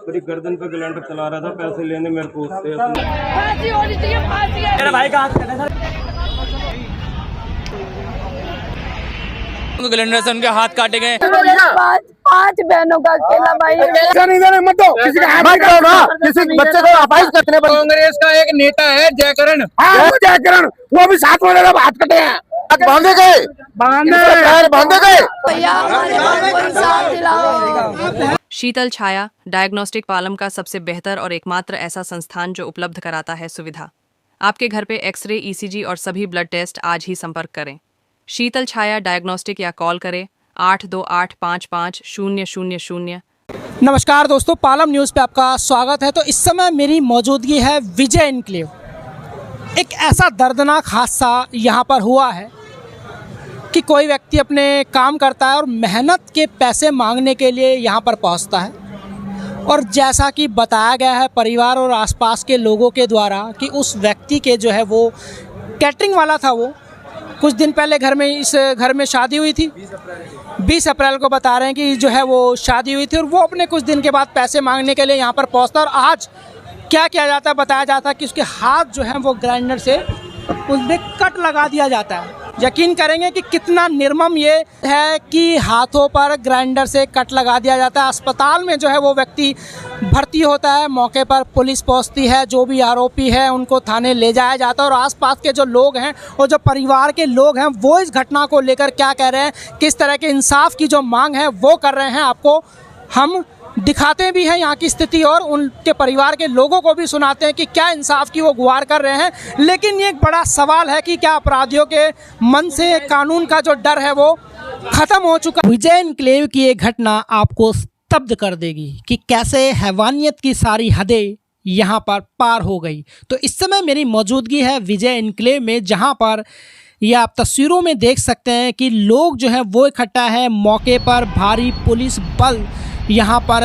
मेरी गर्दन पे ग्लैंडर चला रहा था, पैसे लेने मेरे को उससे। फांसी होनी चाहिए, फांसी है। मेरा भाई का हाथ कटा सर, ग्लैंडर से उनके हाथ काटे गए। पांच बहनों का अकेला भाई मत दो, किसी का हाथ मत ना, किसी बच्चे को अपाहिज करते हैं। कांग्रेस का एक नेता है जयकरण, जयकरण, वो भी साथ में हाथ कटे हैं, बांधे गए, बांधे गए। भैया हमारे को इंसाफ दिलाओ। शीतल छाया डायग्नोस्टिक पालम का सबसे बेहतर और एकमात्र ऐसा संस्थान जो उपलब्ध कराता है सुविधा। आपके घर पे एक्सरे, ईसीजी और सभी ब्लड टेस्ट आज ही संपर्क करें। शीतल छाया डायग्नोस्टिक या कॉल करें 82855000। नमस्कार दोस्तों, पालम न्यूज़ पे आपका स्वागत है। तो इस समय मेरी मौजूदगी है विजय एन्क्लेव। एक ऐसा दर्दनाक हादसा यहाँ पर हुआ है कि कोई व्यक्ति अपने काम करता है और मेहनत के पैसे मांगने के लिए यहाँ पर पहुँचता है, और जैसा कि बताया गया है परिवार और आसपास के लोगों के द्वारा कि उस व्यक्ति के जो है वो कैटरिंग वाला था। वो कुछ दिन पहले इस घर में शादी हुई थी। 20 अप्रैल को बता रहे हैं कि जो है वो शादी हुई थी, और वो अपने कुछ दिन के बाद पैसे मांगने के लिए यहाँ पर पहुँचता। और आज क्या किया जाता है, बताया जाता है कि उसके हाथ जो है वो ग्राइंडर से उसमें कट लगा दिया जाता है। यकीन करेंगे कि कितना निर्मम ये है कि हाथों पर ग्राइंडर से कट लगा दिया जाता है। अस्पताल में जो है वो व्यक्ति भर्ती होता है, मौके पर पुलिस पहुंचती है, जो भी आरोपी है उनको थाने ले जाया जाता है। और आसपास के जो लोग हैं और जो परिवार के लोग हैं वो इस घटना को लेकर क्या कह रहे हैं, किस तरह के इंसाफ की जो मांग है वो कर रहे हैं, आपको हम दिखाते भी हैं यहाँ की स्थिति, और उनके परिवार के लोगों को भी सुनाते हैं कि क्या इंसाफ की वो गुहार कर रहे हैं। लेकिन ये एक बड़ा सवाल है कि क्या अपराधियों के मन से कानून का जो डर है वो खत्म हो चुका। विजय एन्क्लेव की ये घटना आपको स्तब्ध कर देगी कि कैसे हैवानियत की सारी हदें यहाँ पर पार हो गई। तो इस समय मेरी मौजूदगी है विजय एन्क्लेव में, जहाँ पर ये आप तस्वीरों में देख सकते हैं कि लोग जो है वो इकट्ठा है। मौके पर भारी पुलिस बल यहाँ पर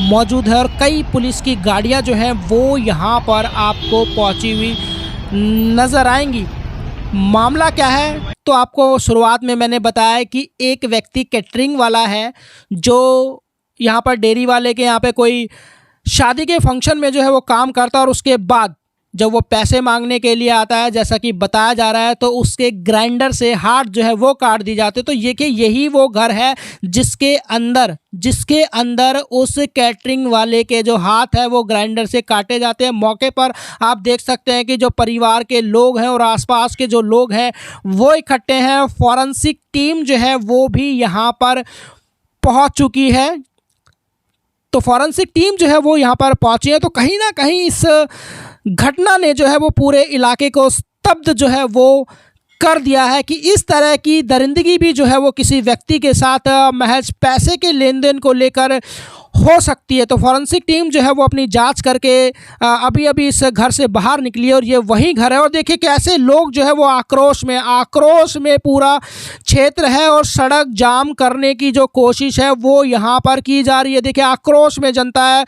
मौजूद है, और कई पुलिस की गाड़ियाँ जो हैं वो यहाँ पर आपको पहुँची हुई नज़र आएंगी। मामला क्या है, तो आपको शुरुआत में मैंने बताया कि एक व्यक्ति कैटरिंग वाला है जो यहाँ पर डेयरी वाले के यहाँ पे कोई शादी के फंक्शन में जो है वो काम करता है, और उसके बाद जब वो पैसे मांगने के लिए आता है, जैसा कि बताया जा रहा है, तो उसके ग्राइंडर से हाथ जो है वो काट दी जाते। तो ये कि यही वो घर है जिसके अंदर उस कैटरिंग वाले के जो हाथ है वो ग्राइंडर से काटे जाते हैं। मौके पर आप देख सकते हैं कि जो परिवार के लोग हैं और आसपास के जो लोग हैं वो इकट्ठे हैं। फॉरेंसिक टीम जो है वो भी यहाँ पर पहुँच चुकी है। तो फॉरेंसिक टीम जो है वो यहाँ पर पहुँची है। तो कहीं ना कहीं इस घटना ने जो है वो पूरे इलाके को स्तब्ध जो है वो कर दिया है कि इस तरह की दरिंदगी भी जो है वो किसी व्यक्ति के साथ महज पैसे के लेन देन को लेकर हो सकती है। तो फॉरेंसिक टीम जो है वो अपनी जांच करके अभी इस घर से बाहर निकली है, और ये वही घर है। और देखिए कैसे लोग जो है वो आक्रोश में पूरा क्षेत्र है, और सड़क जाम करने की जो कोशिश है वो यहाँ पर की जा रही है। देखिए आक्रोश में जनता है।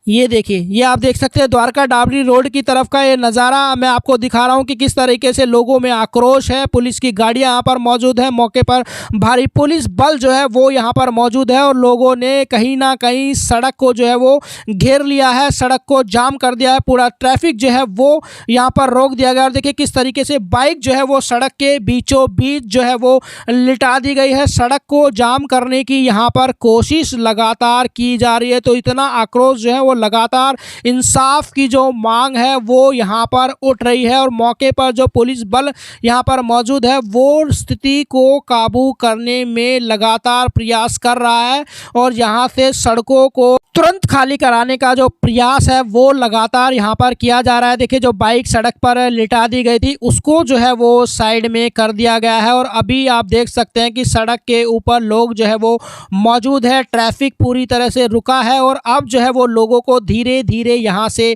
ये देखिए, ये आप देख सकते हैं द्वारका डाबरी रोड की तरफ का ये नज़ारा मैं आपको दिखा रहा हूँ कि किस तरीके से लोगों में आक्रोश है। पुलिस की गाड़ियाँ यहाँ पर मौजूद है, मौके पर भारी पुलिस बल जो है वो यहाँ पर मौजूद है, और लोगों ने कहीं ना कहीं सड़क को जो है वो घेर लिया है, सड़क को जाम कर दिया है। पूरा ट्रैफिक जो है वो यहाँ पर रोक दिया गया। और देखिए किस तरीके से बाइक जो है वो सड़क के बीचों बीच जो है वो लिटा दी गई है। सड़क को जाम करने की यहाँ पर कोशिश लगातार की जा रही है। तो इतना आक्रोश जो है वो लगातार इंसाफ की जो मांग है वो यहाँ पर उठ रही है, और मौके पर जो पुलिस बल यहाँ पर मौजूद है वो स्थिति को काबू करने में लगातार प्रयास कर रहा है, और यहाँ से सड़कों को तुरंत खाली कराने का जो प्रयास है वो लगातार यहाँ पर किया जा रहा है। देखिए जो बाइक सड़क पर लिटा दी गई थी उसको जो है वो साइड में कर दिया गया है, और अभी आप देख सकते हैं कि सड़क के ऊपर लोग जो है वो मौजूद है। ट्रैफिक पूरी तरह से रुका है, और अब जो है वो लोगों को धीरे धीरे यहाँ से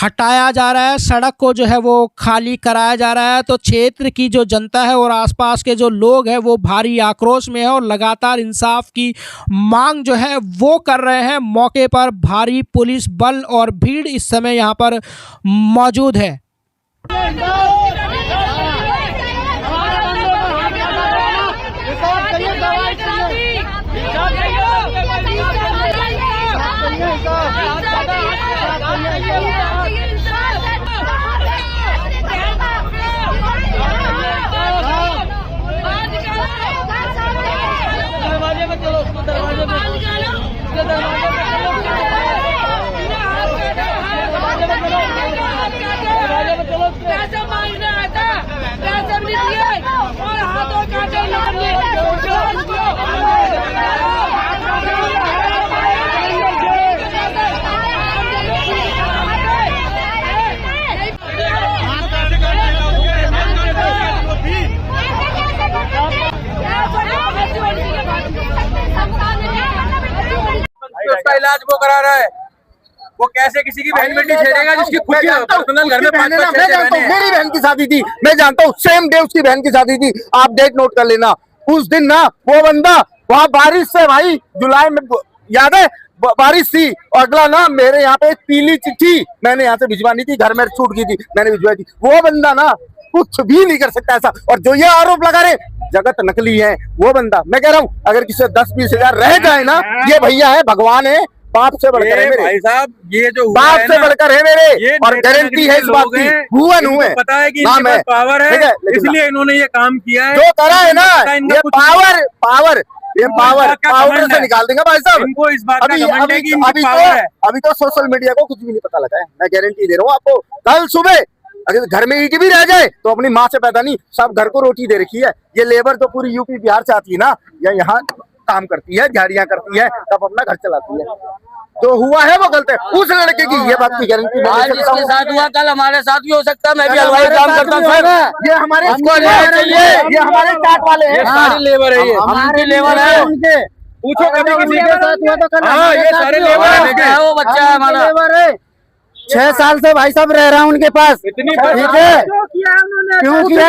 हटाया जा रहा है, सड़क को जो है वो खाली कराया जा रहा है। तो क्षेत्र की जो जनता है और आसपास के जो लोग हैं वो भारी आक्रोश में है, और लगातार इंसाफ की मांग जो है वो कर रहे हैं। मौके पर भारी पुलिस बल और भीड़ इस समय यहाँ पर मौजूद है। पैसे मांगने आता, पैसे नहीं दिए और हाथों काटे उसका इलाज वो करा रहा है, वो कैसे किसी की बहन बेटी छेड़ेगा जिसकी खुद की पर्सनल घर में 5-5 बहनें हैं। मेरी बहन की शादी थी, मैं जानता हूँ, सेम डे उसकी बहन की शादी थी। आप डेट नोट कर लेना। उस दिन ना वो बंदा वहाँ बारिश से, भाई जुलाई में याद है बारिश थी, और अगला ना मेरे यहाँ पे एक पीली चिट्ठी मैंने यहाँ से भिजवानी थी, घर में छूट गई थी, मैंने भिजवाई थी। वो बंदा ना कुछ भी नहीं कर सकता ऐसा। और जो ये आरोप लगा रहे जगत नकली है, वो बंदा, मैं कह रहा हूँ अगर किसी 10-20 हजार रह जाए ना, ये भैया है, भगवान है, बाप से बढ़कर है मेरे भाई साहब। ये जो बाप से बढ़कर है मेरे, और गारंटी है इस बात की। भुवन हुए, पता है कि नाम है, पावर है, इसलिए इन्होंने ये काम किया है। जो करा है ना, ये पावर से निकाल देंगे भाई साहब। इनको इस बात का घमंड है कि इनकी पावर है। अभी तो सोशल मीडिया को कुछ भी नहीं पता लगा है, मैं गारंटी दे रहा हूँ आपको। कल सुबह अगर घर में ईंट भी रह जाए तो अपनी माँ से पैदा नहीं, सब घर को रोटी दे रखी है। ये लेबर जो पूरी यूपी बिहार से आती है ना, या यहाँ काम करती है, झाड़ियाँ करती है, तब अपना घर चलाती है। जो हुआ है वो गलत है उस लड़के की, ये बात की गारंटी जिसके साथ हुआ कल हमारे साथ भी हो सकता है। मैं भी हलवाई काम करता हूँ सर, ये हमारे ये हमारे चाट वाले हैं, सारी लेबर है, ये हमारी लेबर है। उनके पूछो कभी किसी के साथ हुआ तो कल ये सारे लेबर है, वो बच्चा है हमारा। 6 साल से भाई साहब रह रहा हूँ उनके पास, इतनी ठीक है। क्यों किया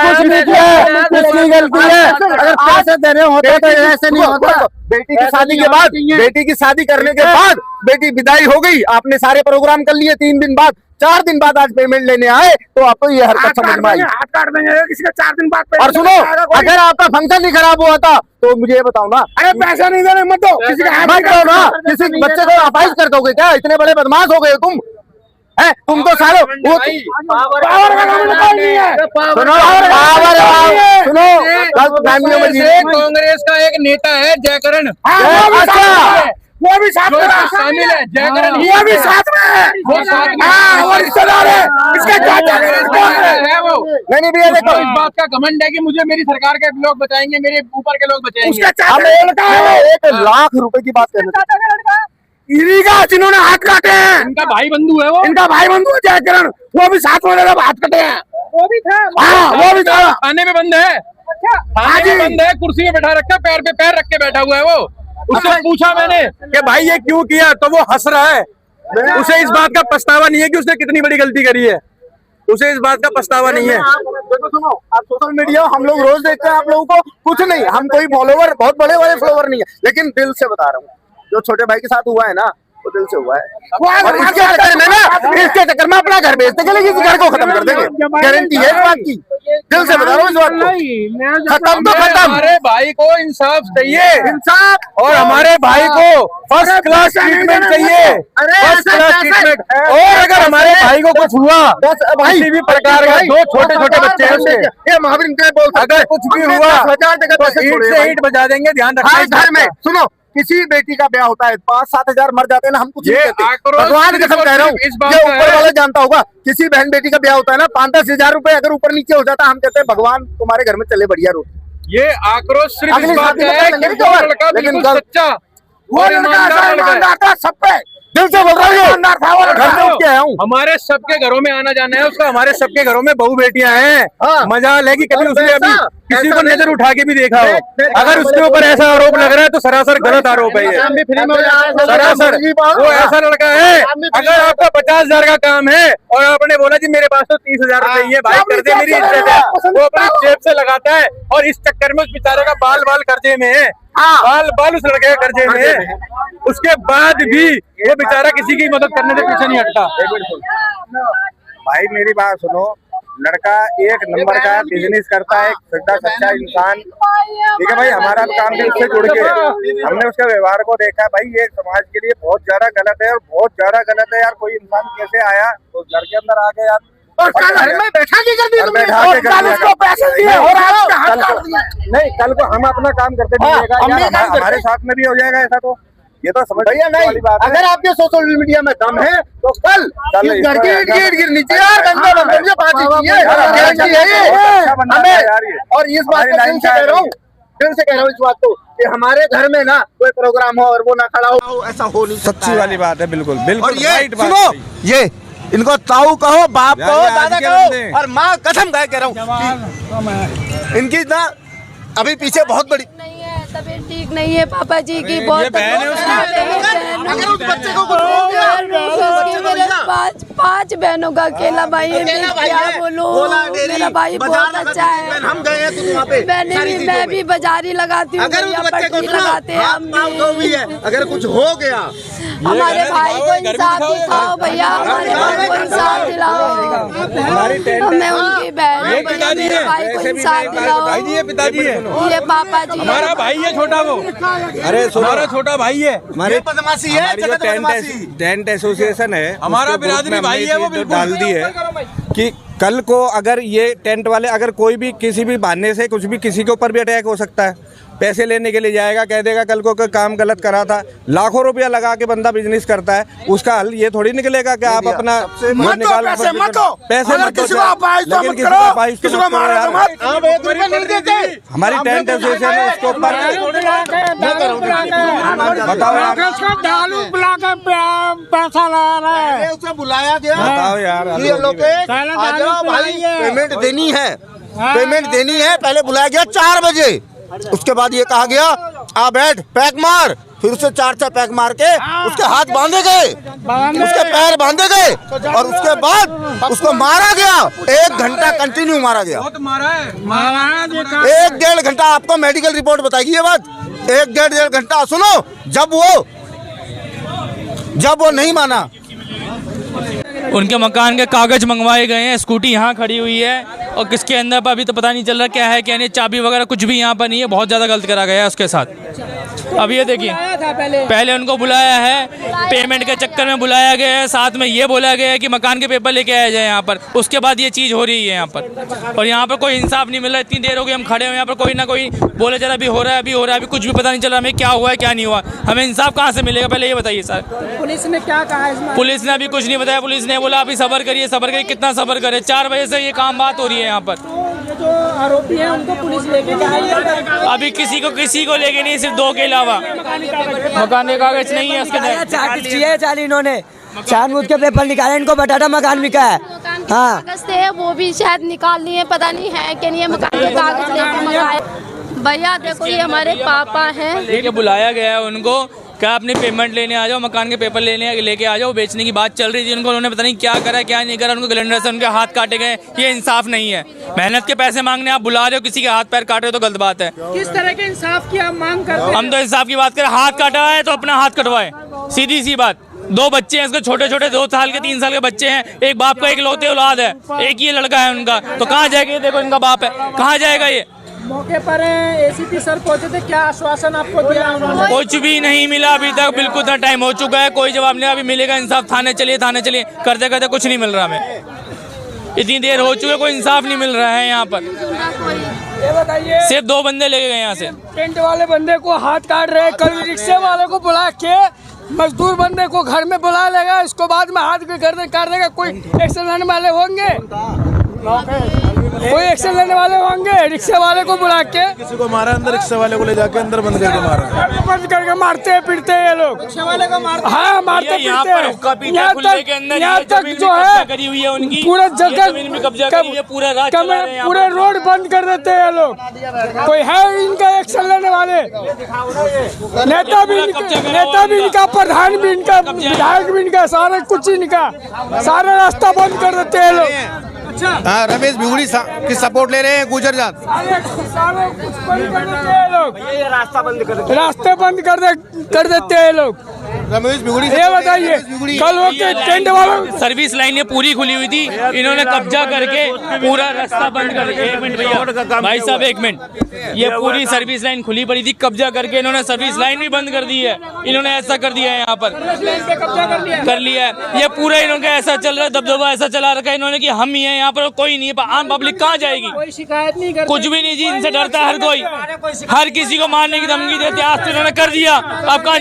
कुछ नहीं किया, कुछ नहीं गलती है। अगर पैसे दे रहे होते तो ऐसे नहीं होता। बेटी की शादी के बाद, बेटी की शादी करने के बाद बेटी विदाई हो गई, आपने सारे प्रोग्राम कर लिए, 3 दिन बाद 4 दिन बाद आज पेमेंट लेने आए तो आपको ये हरकत समझ में आई। हाथ काट देंगे किसी का 4 दिन बाद। और सुनो, अगर आपका फंक्शन ही खराब हुआ था तो मुझे ये बताओ ना, अरे पैसा नहीं देने मत दो किसी का, मत दो ना, किसी बच्चे को अपाइज कर दोगे क्या? इतने बड़े बदमाश हो गए तुम, है तुम तो सारे वो पावर का काम नहीं है। सुनो पावर, सुनो गलत फहमियों में जी। कांग्रेस का एक नेता है जयकरण, वो भी साथ में शामिल है जयकरण, वो भी साथ में है, वो साथ में वो रिश्तेदार है, इसका चाचा है वो। नहीं भैया देखो, इस बात का घमंड है कि मुझे मेरी सरकार के लोग बचाएंगे, मेरे ऊपर के लोग बचाएंगे। उसका हम चाचा 1 लाख रुपए की बात करना, इरीगा जिन्होंने हाथ काटे हैं, इनका भाई बंधु है वो, इनका भाई बंधु जयकरण, वो भी साथ में जब हाथ कटे हैं। वो भी था। हाँ वो भी था, थाने में बंद है, थाने में बंद है, कुर्सी में बैठा रखा, पैर पे पैर रख के बैठा हुआ है वो। उससे पूछा मैंने कि भाई ये क्यों किया, तो वो हंस रहा है। उसे इस बात का पछतावा नहीं है कि उसने कितनी बड़ी गलती करी है, उसे इस बात का पछतावा नहीं है। देखो सुनो, आप सोशल मीडिया हम लोग रोज देखते हैं, आप लोगों को कुछ नहीं, हम कोई फॉलोवर बहुत बड़े फॉलोवर नहीं है, लेकिन दिल से बता रहा हूँ जो छोटे भाई के साथ हुआ है ना, वो दिल से हुआ है। और इसके चक्कर में ना, इसके चक्कर में अपना घर बेचते चलेंगे, इस घर को खत्म कर देंगे, गारंटी है इस बात की, दिल से बता रहा हूँ इस बात को। खत्म तो खत्म। हमारे भाई को इंसाफ चाहिए, इंसाफ, और हमारे भाई को फर्स्ट क्लास ट्रीटमेंट चाहिए, फर्स्ट क्लास ट्रीटमेंट। और अगर हमारे भाई को कुछ हुआ, किसी भी प्रकार का, 2 छोटे छोटे बच्चे हैं उसके, ये महावीर क्या बोल, अगर कुछ भी हुआ तो ईंट से ईंट बजा देंगे, ध्यान रखना। घर में सुनो, किसी बेटी का ब्याह होता है 5-7 हजार मर जाते हैं ना, हम कुछ नहीं कहते, भगवान की कसम कह रहा हूँ, ये ऊपर वाला जानता होगा। किसी बहन बेटी का ब्याह होता है ना, 5-10 हजार रुपए अगर ऊपर नीचे हो जाता, हम कहते हैं भगवान तुम्हारे घर में चले बढ़िया रोटी। ये आक्रोश सिर्फ इस अगली बात शादी का में है करेंगे, कि वो लड़का लेकिन बिल्कुल सच्चा वो और लड़का ऐसा ईमानदार ईमानदार था सब पे, दिल से बोल रहा हूँ, घर से उठ के आया हूँ। हमारे सबके घरों में आना जाना है उसका, हमारे सबके घरों में बहू बेटियां हैं। हाँ। मजाल है कि कभी और उसने अभी वैसा- किसी ऐसा को नहीं- नजर उठा के भी देखा हो। अगर उसके ऊपर ऐसा आरोप लग रहा है तो सरासर गलत आरोप है ये, सरासर। वो ऐसा लड़का है, अगर आपका 50,000 का काम है और आपने बोला जी मेरे पास तो 30,000 रुपए ही है, भाई कर्जे मेरी इज्जत है, वो अपनी जेब से लगाता है, और इस चक्कर में उस बेचारे का बाल बाल कर्जे में है, बाल उस लड़के के कर्जे में है। उसके बाद भी वो बेचारा किसी की मदद करने से पीछे नहीं हटता। भाई मेरी बात सुनो, लड़का एक नंबर का बिजनेस करता है, सीधा सच्चा इंसान। ठीक है भाई, हमारा काम भी उससे जुड़ के हमने उसके व्यवहार को देखा भाई, ये समाज के लिए बहुत ज्यादा गलत है और बहुत ज्यादा गलत है यार। कोई इंसान कैसे आया तो घर के अंदर आ गया यार, और कल घर में बैठा के कर दिया तुमने, बैठा के और कर कल दिया। उसको पैसे दिए और आज उसका हाथ कल काट को- दिया। नहीं, कल को हम अपना काम करते हाँ, मिलेगा हम यार, भी काम करते। हमारे साथ में भी हो जाएगा ऐसा, तो ये तो समझ भैया वाली नहीं, बात है। अगर आपके सोशल मीडिया में दम है तो कल इस घर की ईंट गिरनी चाहिए यार, गंगा बंदर से बात कीजिए, गारंटी है ये अच्छा बंदा है यार ये। हमें। और इस बात हमारी को लाइन फिर से कह रहा हूँ, इस बात को कि हमारे घर में ना कोई प्रोग्राम हो और वो ना खड़ा हो, ऐसा हो नहीं सकता सच्ची वाली बात है, बिल्कुल बिल्कुल। और ये राइट बात सुनो, है। ये इनको ताऊ कहो, बाप यार, कहो, ये आज दादा के कहो, बंदे। और माँ कसम कह रहा हूँ इनकी ना अभी पीछे बहुत बड़ी नहीं है, तबीयत ठीक नहीं है पापा जी की, बहुत बहन है उसकी। अगर उस बच्चे को कुछ हो गया, पांच बहनों का अकेला भाई है, मैं क्या बोलूं, मेरा भाई बहुत अच्छा है। हम गए हैं तो वहाँ पे मैं भी बाजारी लगाती हूँ, अगर उस भैया बच्चे को पट्टी लगाते हैं हम भी है, अगर कुछ हो गया हमारे भाई को इंसाफ दिखाओ भैया, हमारे भाई को इंसाफ दिलाओ, मैं उनकी बहन हूँ भैया, मेरे भाई को इंसाफ दिलाओ। भाई जी, ये पिताजी है, ये पापा जी हमारा भाई है छोटा वो। अरे हमारा छोटा भाई है, हमारे बदमाशी है, हमारी जो टेंट एसोसिएशन है, हमारा उसके ग्रुप बिरादरी में हमने भाई है, वो ये जो बिल्कुल। डाल दी है कि कल को अगर ये टेंट वाले अगर कोई भी किसी भी बहाने से कुछ भी किसी के ऊपर भी अटैक हो सकता है, पैसे लेने के लिए जाएगा, कह देगा कल को कोई काम गलत करा था, लाखों रुपया लगा के बंदा बिजनेस करता है, उसका हल ये थोड़ी निकलेगा कि आप अपना मत दो पैसे, मत दो। पैसे अगर मत दो, किसी को अपाहिज तो लेकिन मत किसी को करो, अपाहिज तो किसी मत को करो मारो यार। तो मत। आप 1 रुपया नहीं देते। हमारी टेंट एसोसिएशन है, उसके ऊपर बताओ यार, दारू पिला के पैसा ला रहा है। उसे बुलाया गया, बताओ यार, ये लोकेश आ जाओ भाई, पेमेंट देनी है, पेमेंट देनी है। पहले बुलाया गया 4 बजे, उसके बाद ये कहा गया आ बैठ, पैक मार, फिर उसे 4 पैक मार के उसके हाथ बांधे गए, उसके पैर बांधे गए, और उसके बाद उसको मारा गया। 1 घंटा कंटिन्यू मारा गया, बहुत मारा है, 1-1.5 घंटा। आपको मेडिकल रिपोर्ट बताएगी ये बात, 1-1.5 घंटा। सुनो, जब वो नहीं माना, उनके मकान के कागज मंगवाए गए हैं, स्कूटी यहाँ खड़ी हुई है और किसके अंदर पर अभी तो पता नहीं चल रहा क्या है क्या नहीं, चाबी वगैरह कुछ भी यहाँ पर नहीं है, बहुत ज़्यादा गलत करा गया है उसके साथ। अब ये देखिए, पहले उनको बुलाया है, पेमेंट के चक्कर में बुलाया गया है, साथ में ये बोला गया है कि मकान के पेपर लेके आया जाए यहाँ पर, उसके बाद ये चीज़ हो रही है यहाँ पर, और यहाँ पर कोई इंसाफ नहीं मिल रहा। इतनी देर हो गई हम खड़े हुए यहाँ पर, कोई ना कोई बोले जरा अभी हो रहा है, अभी हो रहा है, अभी कुछ भी पता नहीं चल रहा हमें क्या हुआ है क्या नहीं हुआ, हमें इंसाफ कहाँ से मिलेगा, पहले ये बताइए सर। पुलिस ने क्या कहा इसमें? पुलिस ने अभी कुछ नहीं बताया, पुलिस ने बोला अभी सब्र करिए, सब्र करिए, कितना सब्र करे, 4 बजे से ये काम बात हो रही है यहाँ पर। ये जो आरोपी हैं उनको पुलिस लेके जा रही है। अभी किसी को लेके नहीं, सिर्फ 2 के अलावा। मकान के कागज नहीं है उसके अंदर। चाल इन्होंने जानबूझ के पेपर निकाले, इनको बटाटा मकान बिका है। हाँ, कागज थे वो भी शायद निकाल लिए, पता नहीं है कि नहीं है, मकान के कागज लेकर मंगाए। भैया देखो ये हमारे पापा हैं, लेके बुलाया गया है उनको, क्या अपनी पेमेंट लेने आ जाओ, मकान के पेपर लेके आ जाओ, बेचने की बात चल रही थी उनको, उन्होंने पता नहीं क्या करा क्या नहीं करा, उनको कैलेंडर से उनके हाथ काटे गए। ये इंसाफ नहीं है, मेहनत के पैसे मांगने आप बुला रहे हो, किसी के हाथ पैर काट रहे हो तो गलत बात है। किस तरह के इंसाफ की आप मांग करते हैं? हम तो इंसाफ की बात करें, हाथ काटा है तो अपना हाथ कटवाए, सीधी सी बात। 2 बच्चे हैं इसके, छोटे छोटे 2 साल के 3 साल के बच्चे हैं, एक बाप का इकलौते औलाद है, एक ही लड़का है उनका, तो कहाँ जाएगा ये, देखो इनका बाप है, कहाँ जाएगा ये। मौके पर एसीपी सर पहुंचे थे, क्या आश्वासन आपको दिया उन्होंने? कुछ भी नहीं मिला अभी तक, बिल्कुल इतना टाइम हो चुका है, कोई जवाब नहीं। अभी मिलेगा इंसाफ, थाने चलिए करते करते कुछ नहीं मिल रहा हमें, इतनी देर हो चुकी है, कोई इंसाफ नहीं मिल रहा है यहाँ पर। ये बताइए, सिर्फ 2 बंदे लेके गए यहाँ से, टेंट वाले बंदे को हाथ काट रहे, कल रिक्शे वाले को बुला के मजदूर बंदे को घर में बुला लेगा, इसको बाद में हाथ काट देगा। कोई एक्शन लेने वाले होंगे, कोई एक्शन लेने वाले होंगे? रिक्शे वाले को बुला के किसी को मारा, अंदर रिक्शा वाले को ले जाके अंदर बंद करके मारा, बंद करके मारते पीटते ये लोग, रिक्शे वाले को मारते। हाँ, मारते यहाँ पर हुक्का पीटते। पीटा खुले के अंदर, यहाँ ये तक जमीन जो भी है कब्जा करी हुई है उनकी, पूरा ये जगह जमीन भी कब्जा करी हुई है, पूरा राज चला रहे हैं यहाँ पूरे पर। रोड बंद कर देते हैं ये लोग। कोई है इनका एक्शन लेने वाले? नेता भी इनका, प्रधान भी इनका, विधायक भी इनका, सारा कुछ इनका, सारा रास्ता बंद कर देते हैं लोग। हाँ, रमेश भिगुड़ी की सपोर्ट ले रहे हैं गुजर जात। रास्ते बंद कर देते हैं लोग। रमेश भिगुड़ी ये बताइए कल वो टेंट वालों सर्विस लाइन ये पूरी खुली हुई थी, इन्होंने कब्जा करके पूरा रास्ता बंद कर दिया। 1 मिनट भैया, भाई साहब 1 मिनट, ये पूरी सर्विस लाइन खुली पड़ी थी, कब्जा करके इन्होंने सर्विस लाइन भी बंद कर दी है। इन्होंने ऐसा कर दिया है, यहाँ पर कर लिया है। ये पूरा इन्होंने ऐसा चल रहा है, दबदबा ऐसा चला रखा है इन्होंने कि हम ही हैं यहाँ पर, कोई नहीं है। आम पब्लिक कहाँ जाएगी? कोई शिकायत नहीं करते, कुछ भी नहीं जी, इनसे डरता है हर कोई, हर किसी को मारने की धमकी देते। आज तो इन्होंने कर दिया, अब कहाँ?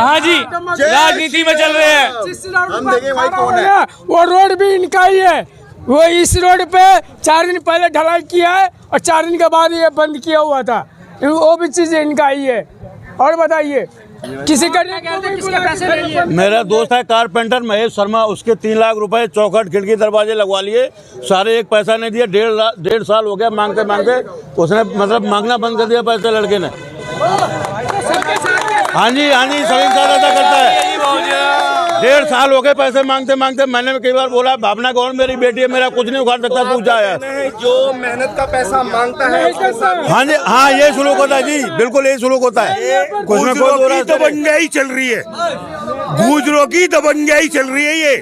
हाँ जी, राजनीति में चल रहे हैं। हम देखें भाई कौन है। वो रोड भी इनका ही है। वो इस रोड पे 4 दिन पहले ढलाई किया है और 4 दिन के बाद ये बंद किया हुआ था। वो भी चीज इनका ही है। और बताइए किसी का किसके पैसे ले लिए? मेरा दोस्त है कारपेंटर महेश शर्मा, उसके 3 लाख रुपए चौखट खिड़की दरवाजे लगवा लिए, सारे एक पैसा नहीं दिया। 1.5 साल हो गया मांगते मांगते, उसने मतलब मांगना बंद कर दिया पैसे लड़के ने। हाँ जी सभी साथ ऐसा करता है। 1.5 साल हो गए पैसे मांगते मांगते। मैंने कई बार बोला भावना कौन, मेरी बेटी है, मेरा कुछ नहीं उखाड़ सकता, तू जा यार। जो मेहनत का पैसा मांगता है हाँ जी, हाँ ये शुरू होता है जी, बिल्कुल यही शुरू होता है। कुछ में कोई दबंगाई चल रही है, गुजरों की दबंगाई चल रही है। ये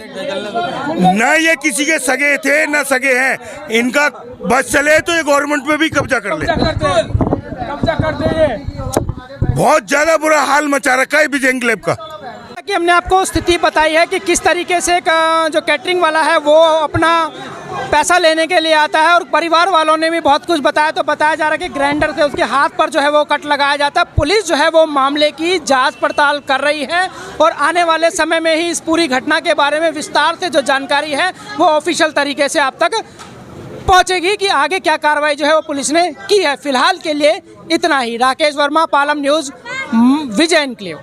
न ये किसी के सगे थे न सगे हैं, इनका बस चले तो ये गवर्नमेंट पे भी कब्जा कर ले। कब्जा कर देंगे। बहुत ज्यादा बुरा हाल मचा रखा है विजय एन्क्लेव का। कि हमने आपको स्थिति बताई है कि किस तरीके से जो कैटरिंग वाला है वो अपना पैसा लेने के लिए आता है, और परिवार वालों ने भी बहुत कुछ बताया। तो बताया जा रहा है कि ग्राइंडर से उसके हाथ पर जो है वो कट लगाया जाता है। पुलिस जो है वो मामले की जांच पड़ताल कर रही है और आने वाले समय में ही इस पूरी घटना के बारे में विस्तार से जो जानकारी है वो ऑफिशियल तरीके से आप तक पहुंचेगी कि आगे क्या कार्रवाई जो है वो पुलिस ने की है। फिलहाल के लिए इतना ही। राकेश वर्मा, पालम न्यूज़, विजय एन्क्लेव।